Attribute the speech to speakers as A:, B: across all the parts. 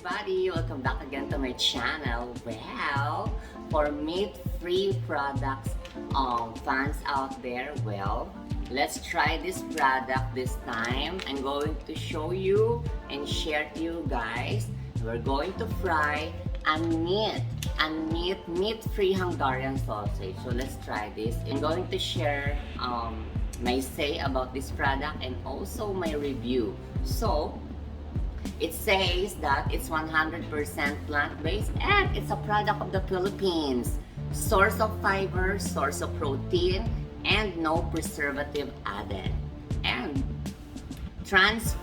A: everybody! Welcome back again to my channel. Well, for meat-free products fans out there, well, let's try this product this time. I'm going to show you and share to you guys. We're going to fry Unmeat meat-free Hungarian sausage. So let's try this. I'm going to share my say about this product and also my review. So it says that it's 100% plant-based and it's a product of the Philippines. Source of fiber, source of protein, and no preservative added. And trans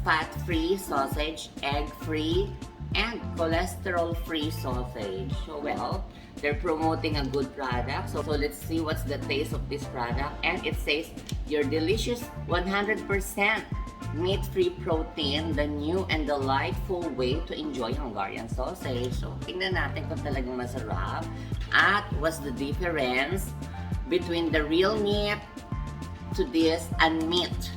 A: fat-free sausage, egg-free, and cholesterol-free sausage. So well, they're promoting a good product. So let's see what's the taste of this product. And it says your delicious 100% meat-free protein, the new and delightful way to enjoy Hungarian sausage. So, tingnan natin kung talagang masarap at what's the difference between the real meat to this Unmeat.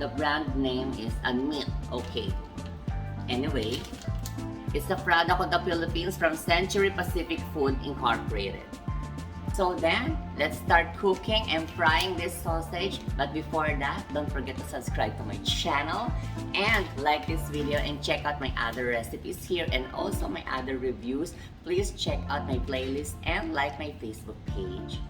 A: The brand name is Unmeat. Okay. Anyway, it's a product of the Philippines from Century Pacific Food Incorporated. So then, let's start cooking and frying this sausage. But before that, don't forget to subscribe to my channel and like this video and check out my other recipes here and also my other reviews. Please check out my playlist and like my Facebook page.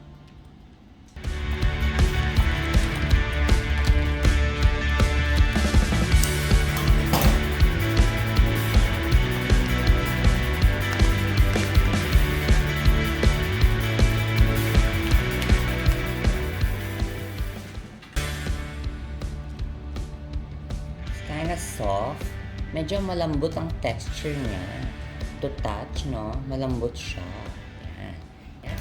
A: Kinda soft. Medyo malambot ang texture niya. To touch, no? Malambot siya. Yan. Yan.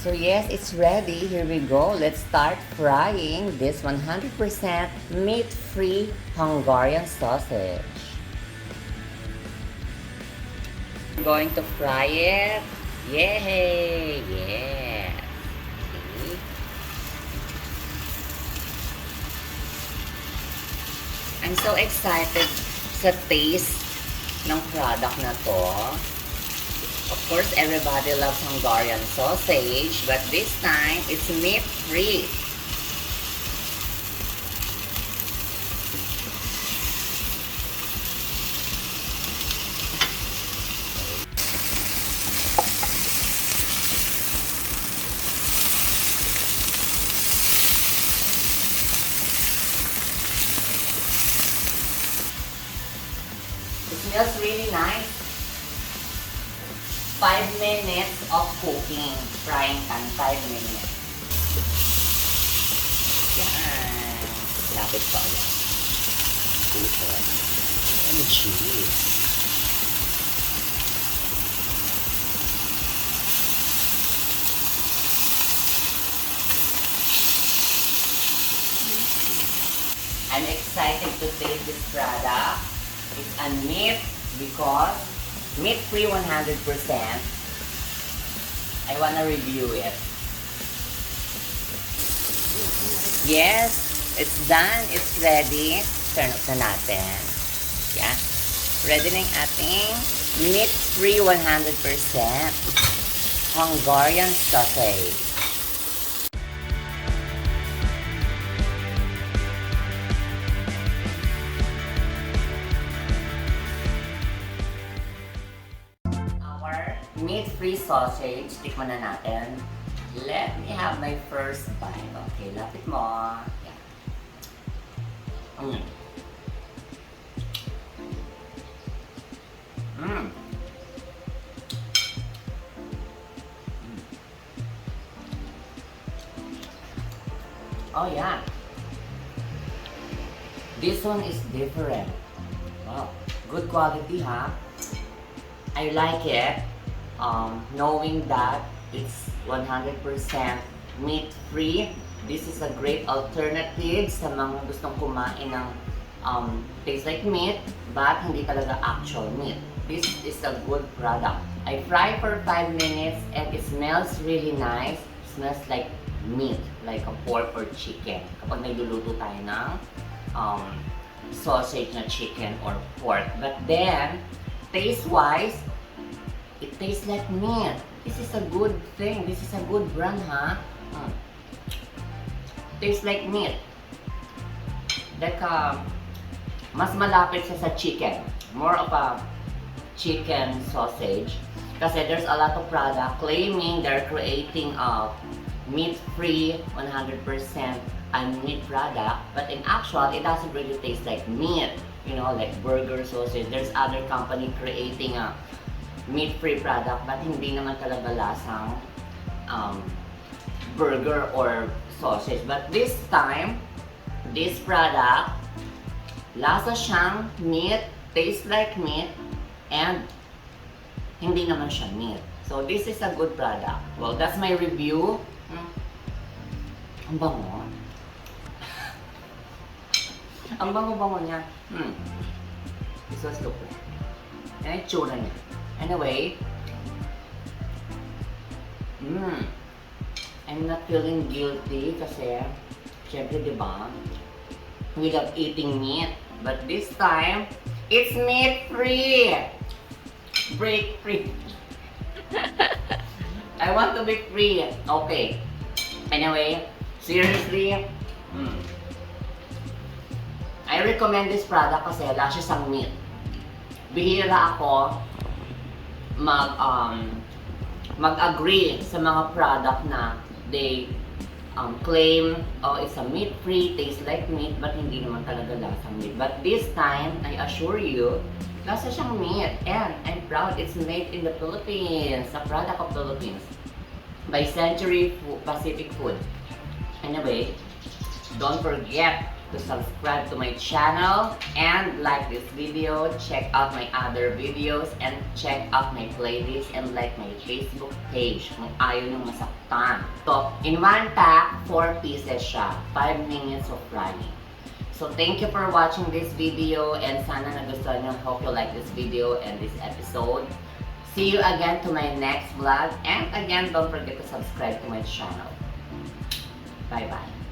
A: So yes, it's ready. Here we go. Let's start frying this 100% meat-free Hungarian sausage. I'm going to fry it. Yay! Yeah! Okay. I'm so excited sa taste ng product na to. Of course, everybody loves Hungarian sausage, but this time, it's meat-free. It smells really nice. 5 minutes of cooking. Frying pan, 5 minutes. Yan. Lapit pa ulit. Puso. And cheese. I'm excited to taste this product. It's Unmeat because meat-free 100%. I wanna review it. Yes, it's done. It's ready. Turn off na natin. Yeah. Ready na yung ating meat-free 100% Hungarian sausage. Meat-free sausage, tikman na natin. Let me have my first bite. Okay, lapit mo. Yeah. Oh yeah. This one is different. Wow. Good quality, huh? I like it. Knowing that it's 100% meat-free, this is a great alternative sa mga gustong kumain ng tastes like meat, but hindi talaga actual meat. This is a good product. I fry for 5 minutes and it smells really nice. It smells like meat, like a pork or chicken. Kapag nagluluto tayo ng sausage na chicken or pork. But then, taste-wise, it tastes like meat. This is a good thing. This is a good brand, ha? Tastes like meat. Like, mas malapit siya sa chicken. More of a chicken sausage. Kasi there's a lot of product claiming they're creating a meat-free, 100% unmeat product. But in actual, it doesn't really taste like meat. You know, like burger, sausage. There's other company creating a meat-free product, but hindi naman talaga lasang burger or sausage. But this time, this product, lasa siyang meat, tastes like meat, and hindi naman siya meat. So this is a good product. Well, that's my review. Ang bango. Ang bango-bango niya. This was look like. Yan yung tsura niya. Anyway, I'm not feeling guilty kasi, syempre, diba, we love eating meat. But this time, it's meat-free! Break-free. I want to be free. Okay. Anyway, seriously, I recommend this product kasi wala siya sang meat. Bihira ako mag-agree sa mga product na they claim, oh, it's a meat-free, tastes like meat, but hindi naman talaga lasang meat. But this time, I assure you, lasa siyang meat. And I'm proud it's made in the Philippines, a product of Philippines, by Century Pacific Food. Anyway, don't forget to subscribe to my channel and like this video, check out my other videos, and check out my playlist and like my Facebook page kung ayaw nyung masaktan. So, in one pack, 4 pieces siya. 5 minutes of frying. So, thank you for watching this video and sana nagustuhan nyo. Hope you like this video and this episode. See you again to my next vlog. And again, don't forget to subscribe to my channel. Bye-bye.